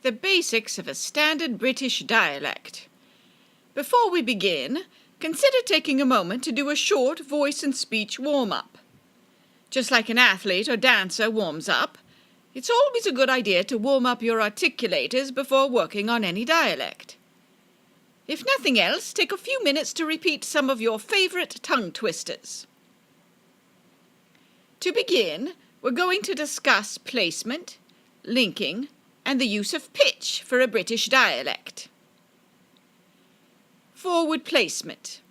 The basics of a standard British dialect. Before we begin, consider taking a moment to do a short voice and speech warm-up. Just like an athlete or dancer warms up, it's always a good idea to warm up your articulators before working on any dialect. If nothing else, take a few minutes to repeat some of your favourite tongue twisters. To begin, we're going to discuss placement, linking, and the use of pitch for a British dialect. Forward placement.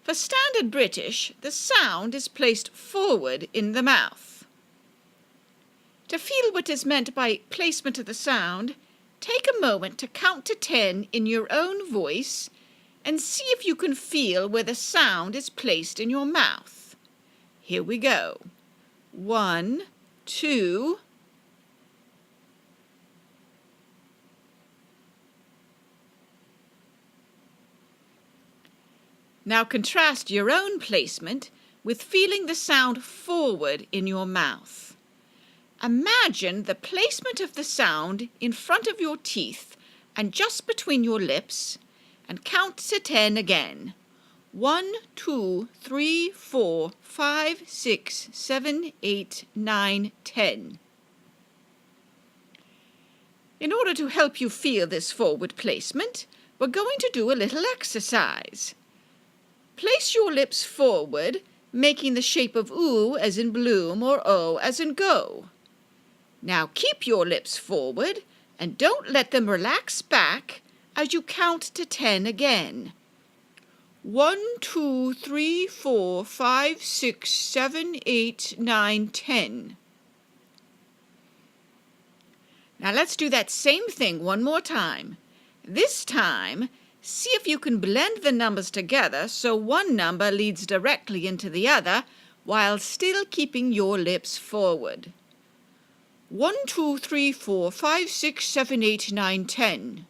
For Standard British, the sound is placed forward in the mouth. To feel what is meant by placement of the sound, take a moment to count to 10 in your own voice and see if you can feel where the sound is placed in your mouth. Here we go. 1, 2. Now contrast your own placement with feeling the sound forward in your mouth. Imagine the placement of the sound in front of your teeth and just between your lips, and count to 10 again. 1, 2, 3, 4, 5, 6, 7, 8, 9, 10. In order to help you feel this forward placement, we're going to do a little exercise. Place your lips forward, making the shape of oo as in bloom or o as in go. Now keep your lips forward and don't let them relax back as you count to 10 again. 1, 2, 3, 4, 5, 6, 7, 8, 9, 10. Now let's do that same thing one more time. This time, see if you can blend the numbers together so one number leads directly into the other while still keeping your lips forward. 1, 2, 3, 4, 5, 6, 7, 8, 9, 10.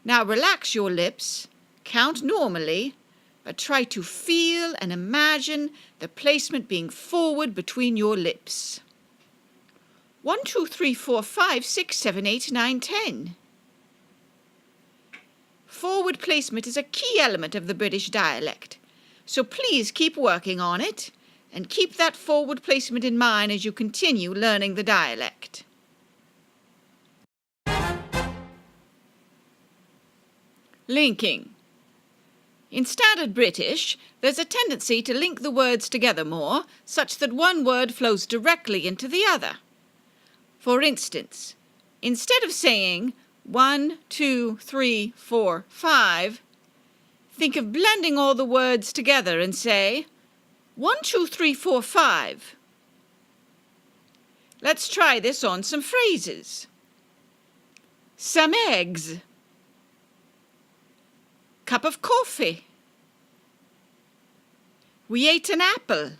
Now relax your lips, count normally, but try to feel and imagine the placement being forward between your lips. 1, 2, 3, 4, 5, 6, 7, 8, 9, 10. Forward placement is a key element of the British dialect, so please keep working on it and keep that forward placement in mind as you continue learning the dialect. Linking. In Standard British, there's a tendency to link the words together more, such that one word flows directly into the other. For instance, instead of saying 1, 2, 3, 4, 5, think of blending all the words together and say 1, 2, 3, 4, 5. Let's try this on some phrases. Some eggs. Cup of coffee. We ate an apple.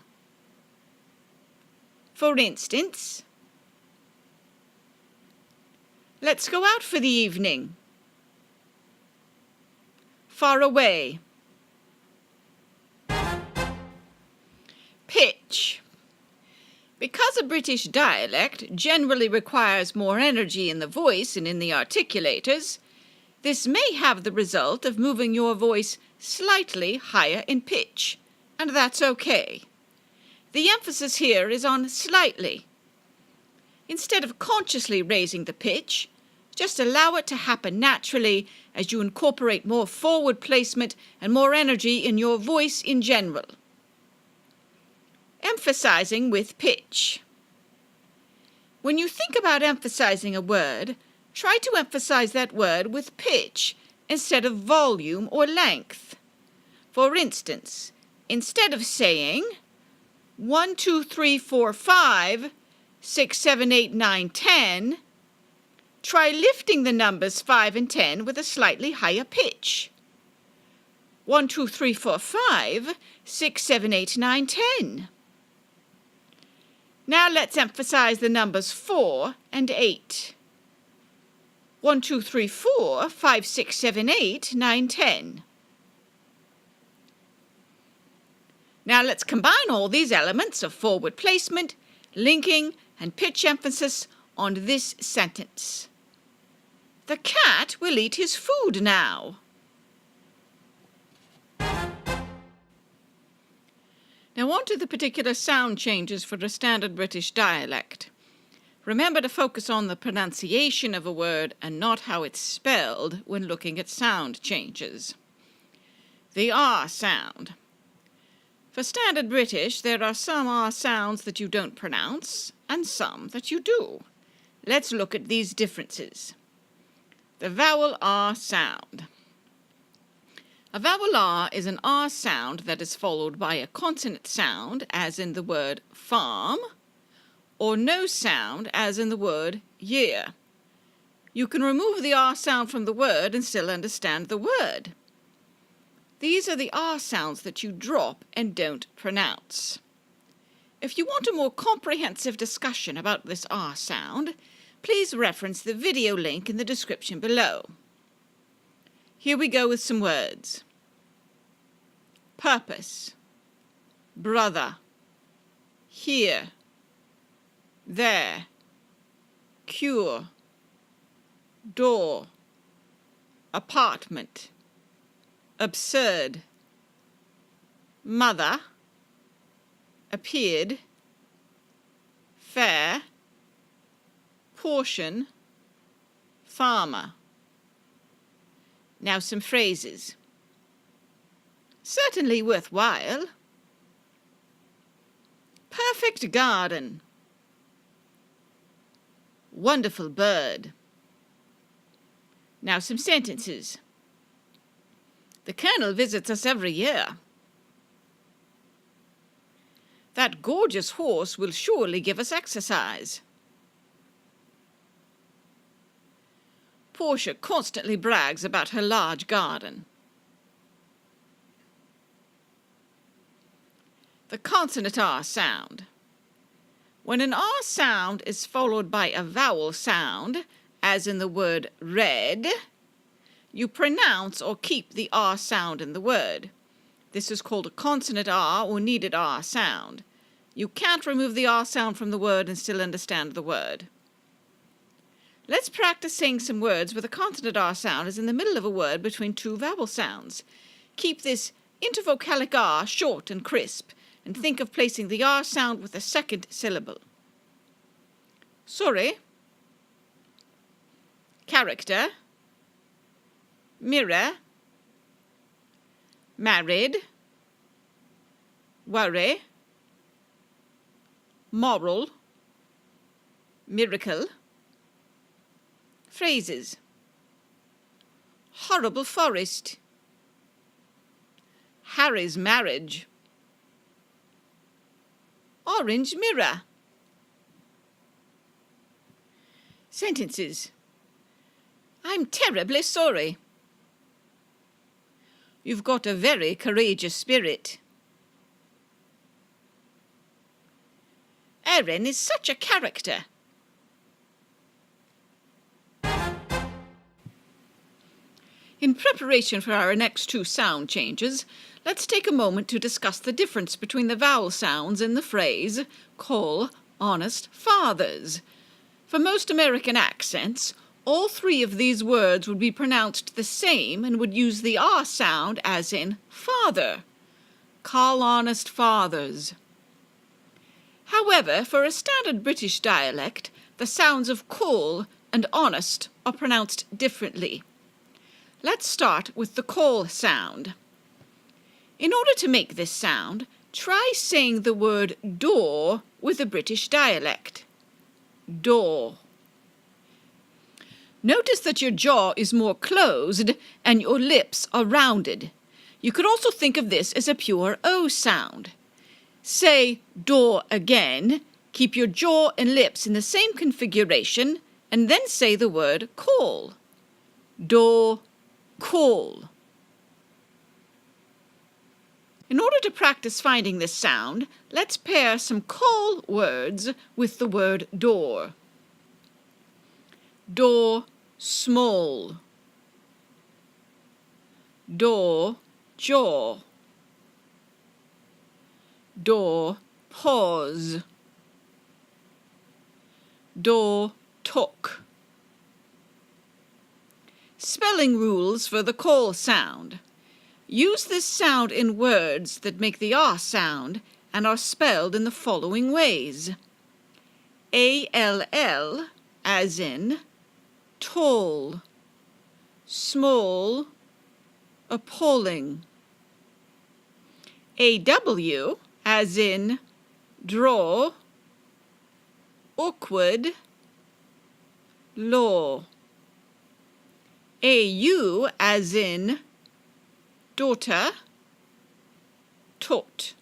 For instance, let's go out for the evening. Far away. Pitch. Because a British dialect generally requires more energy in the voice and in the articulators, this may have the result of moving your voice slightly higher in pitch, and that's okay. The emphasis here is on slightly. Instead of consciously raising the pitch, just allow it to happen naturally as you incorporate more forward placement and more energy in your voice in general. Emphasizing with pitch. When you think about emphasizing a word, try to emphasize that word with pitch instead of volume or length. For instance, instead of saying 1, 2, 3, 4, 5, 6, 7, 8, 9, 10, try lifting the numbers 5 and 10 with a slightly higher pitch. 1, 2, 3, 4, 5, 6, 7, 8, 9, 10. Now let's emphasize the numbers 4 and 8. 1, 2, 3, 4, 5, 6, 7, 8, 9, 10. Now let's combine all these elements of forward placement, linking, and pitch emphasis on this sentence. The cat will eat his food now. Now on to the particular sound changes for the Standard British Dialect. Remember to focus on the pronunciation of a word and not how it's spelled when looking at sound changes. The R sound. For Standard British, there are some R sounds that you don't pronounce and some that you do. Let's look at these differences. The vowel R sound. A vowel R is an R sound that is followed by a consonant sound, as in the word farm, or no sound, as in the word year. You can remove the R sound from the word and still understand the word. These are the R sounds that you drop and don't pronounce. If you want a more comprehensive discussion about this R sound, please reference the video link in the description below. Here we go with some words. Purpose, brother, here, there, cure, door, apartment, absurd, mother, appeared, fair, portion, farmer. Now some phrases. Certainly worthwhile. Perfect garden. Wonderful bird. Now some sentences. The Colonel visits us every year. That gorgeous horse will surely give us exercise. Portia constantly brags about her large garden. The consonant R sound. When an R sound is followed by a vowel sound, as in the word red, you pronounce or keep the R sound in the word. This is called a consonant R or needed R sound. You can't remove the R sound from the word and still understand the word. Let's practice saying some words where the consonant R sound is in the middle of a word between two vowel sounds. Keep this intervocalic R short and crisp, and think of placing the R sound with a second syllable. Sorry, character, mirror, married, worry, moral, miracle. Phrases. Horrible forest. Harry's marriage. Orange mirror. Sentences. I'm terribly sorry. You've got a very courageous spirit. Erin is such a character. In preparation for our next two sound changes, let's take a moment to discuss the difference between the vowel sounds in the phrase, call honest fathers. For most American accents, all three of these words would be pronounced the same and would use the R sound as in father. Call honest fathers. However, for a Standard British dialect, the sounds of call and honest are pronounced differently. Let's start with the call sound. In order to make this sound, try saying the word door with a British dialect. Door. Notice that your jaw is more closed and your lips are rounded. You could also think of this as a pure O sound. Say door again, keep your jaw and lips in the same configuration, and then say the word call. Door, call. In order to practice finding this sound, let's pair some call words with the word door. Door, small. Door, jaw. Door, pause. Door, took. Spelling rules for the call sound. Use this sound in words that make the R sound and are spelled in the following ways. A-L-L, as in tall, small, appalling. A-W, as in draw, awkward, law. A-U, as in daughter, taught,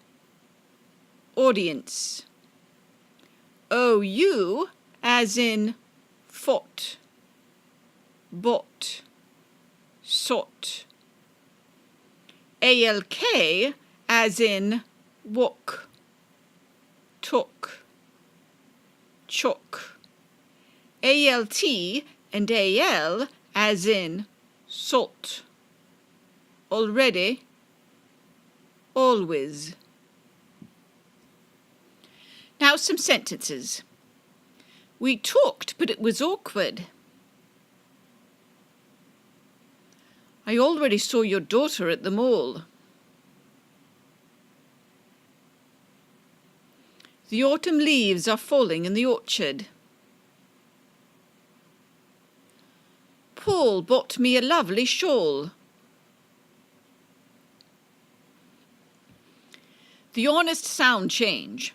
audience. O-U, as in fought, bought, sought. A-L-K, as in walk, took, chook. A-L-T and A-L, as in salt, already, always. Now some sentences. We talked, but it was awkward. I already saw your daughter at the mall. The autumn leaves are falling in the orchard. Paul bought me a lovely shawl. The honest sound change.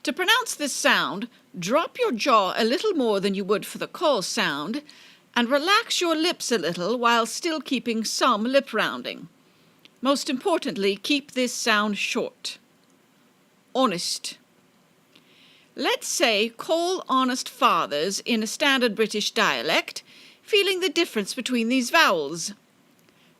To pronounce this sound, drop your jaw a little more than you would for the call sound and relax your lips a little while still keeping some lip rounding. Most importantly, keep this sound short. Honest. Let's say call honest fathers in a Standard British Dialect, feeling the difference between these vowels.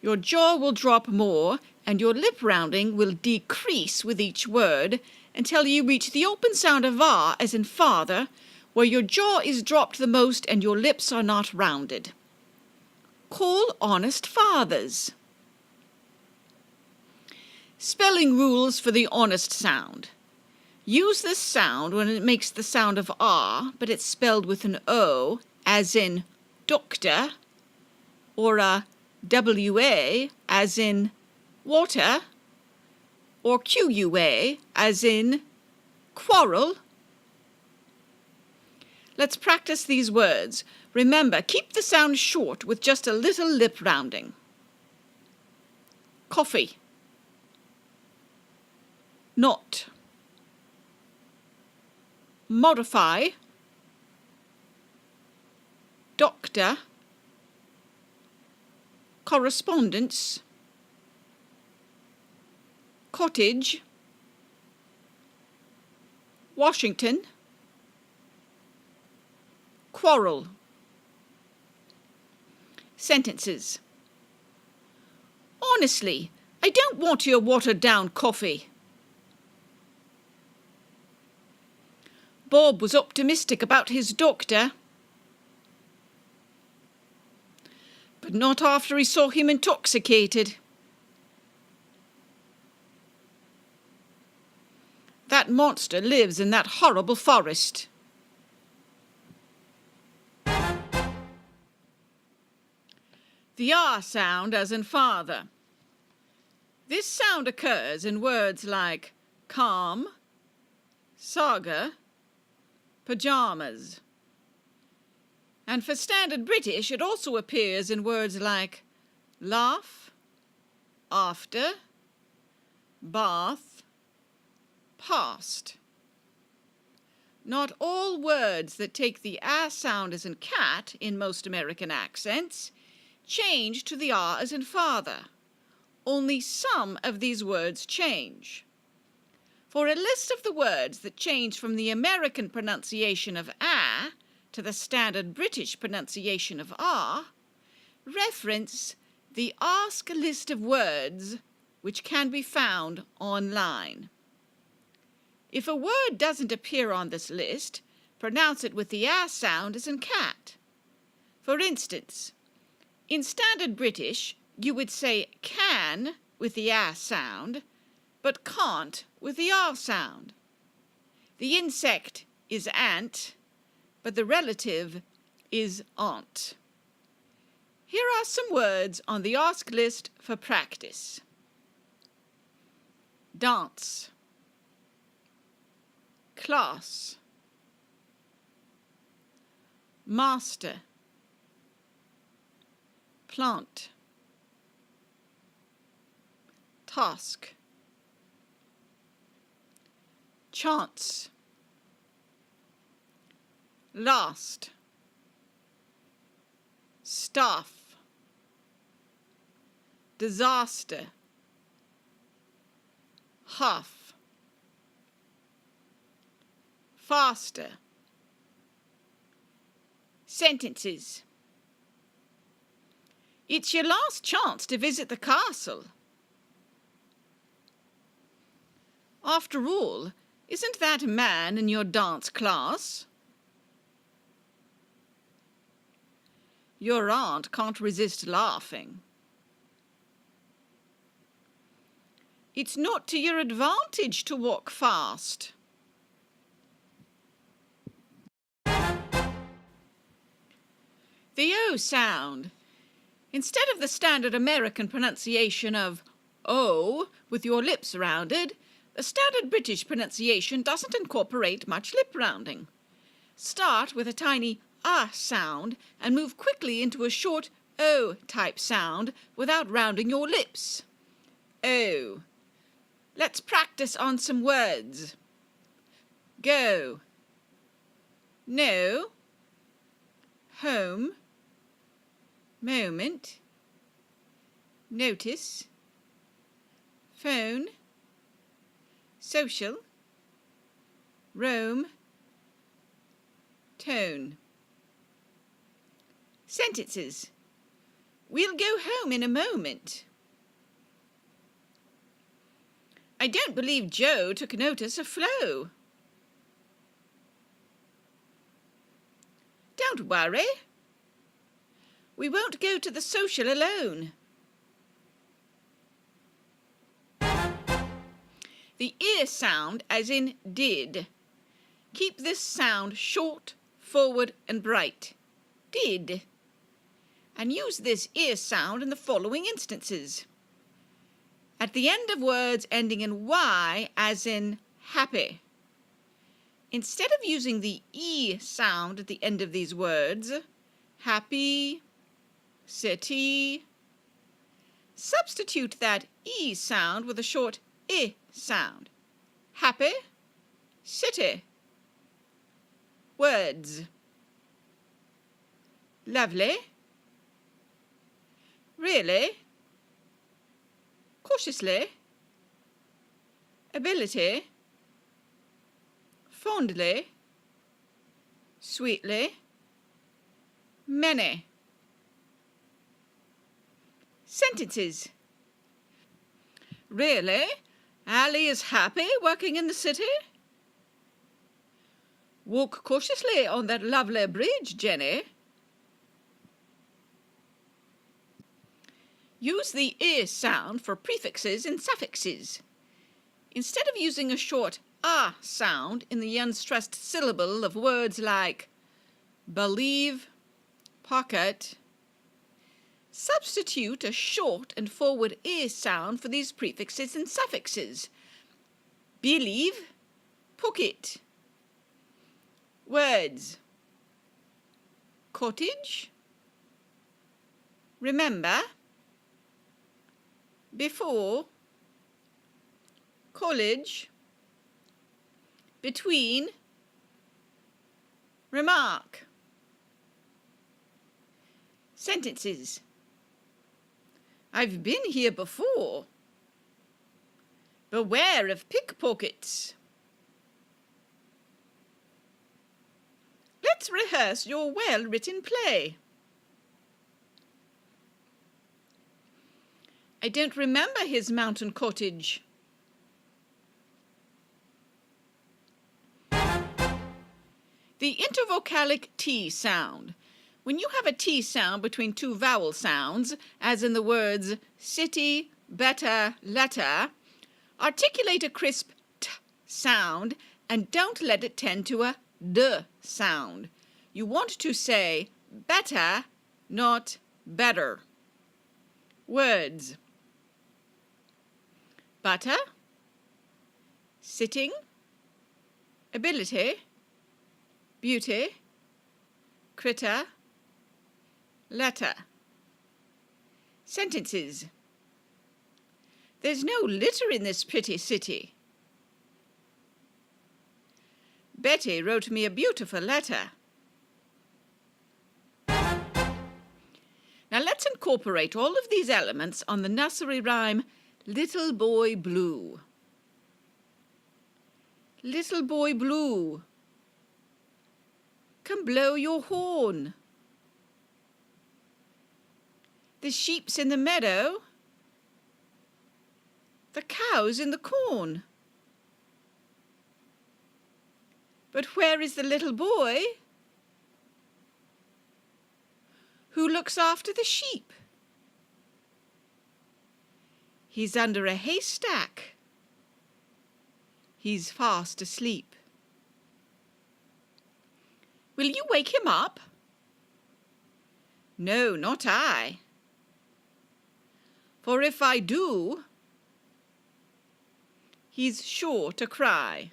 Your jaw will drop more and your lip rounding will decrease with each word until you reach the open sound of R as in father, where your jaw is dropped the most and your lips are not rounded. Call honest fathers. Spelling rules for the honest sound. Use this sound when it makes the sound of R, but it's spelled with an O, as in doctor, or a W-A, as in water, or Q-U-A, as in quarrel. Let's practice these words. Remember, keep the sound short with just a little lip rounding. Coffee. Not. Modify. Doctor. Correspondence. Cottage. Washington. Quarrel. Sentences. Honestly, I don't want your watered-down coffee. Bob was optimistic about his doctor, but not after he saw him intoxicated. That monster lives in that horrible forest. The R sound as in father. This sound occurs in words like calm, saga, pajamas. And for Standard British, it also appears in words like laugh, after, bath, past. Not all words that take the R sound as in cat in most American accents change to the R as in father. Only some of these words change. For a list of the words that change from the American pronunciation of A to the Standard British pronunciation of R, reference the Ask List of Words, which can be found online. If a word doesn't appear on this list, pronounce it with the R sound as in cat. For instance, in Standard British, you would say can with the R sound, but can't with the R sound. The insect is ant, but the relative is aunt. Here are some words on the ask list for practice. Dance, class, master, plant, task, chance, last, staff, disaster, half, faster. Sentences. It's your last chance to visit the castle. After all, isn't that man in your dance class? Your aunt can't resist laughing. It's not to your advantage to walk fast. The O sound. Instead of the standard American pronunciation of O with your lips rounded, the standard British pronunciation doesn't incorporate much lip rounding. Start with a tiny ah sound and move quickly into a short O type sound without rounding your lips. O. Let's practice on some words. Go, no, home, moment, notice, phone, social, roam, tone. Sentences. We'll go home in a moment. I don't believe Joe took notice of Flo. Don't worry. We won't go to the social alone. The ear sound, as in did. Keep this sound short, forward and bright. Did. And use this ear sound in the following instances. At the end of words ending in Y, as in happy. Instead of using the E sound at the end of these words, happy, city, substitute that E sound with a short I sound. Happy, city. Words. Lovely, really, cautiously, ability, fondly, sweetly, many. Sentences. Really? Ali is happy working in the city? Walk cautiously on that lovely bridge, Jenny. Use the ear sound for prefixes and suffixes. Instead of using a short ah sound in the unstressed syllable of words like believe, pocket, substitute a short and forward ear sound for these prefixes and suffixes. Believe, pocket. Words. Cottage, remember, before, college, between, remark. Sentences. I've been here before. Beware of pickpockets. Let's rehearse your well-written play. I don't remember his mountain cottage. The intervocalic T sound. When you have a T sound between two vowel sounds, as in the words city, better, letter, articulate a crisp T sound and don't let it tend to a D sound. You want to say better, not better. Words: butter, sitting, ability, beauty, critter, letter. Sentences: there's no litter in this pretty city. Betty wrote me a beautiful letter. Now let's incorporate all of these elements on the nursery rhyme Little Boy Blue. Little boy blue, come blow your horn. The sheep's in the meadow, the cow's in the corn. But where is the little boy who looks after the sheep? He's under a haystack. He's fast asleep. Will you wake him up? No, not I. For if I do, he's sure to cry.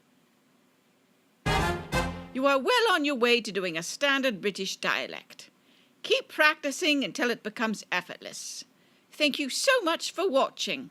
You are well on your way to doing a standard British dialect. Keep practicing until it becomes effortless. Thank you so much for watching.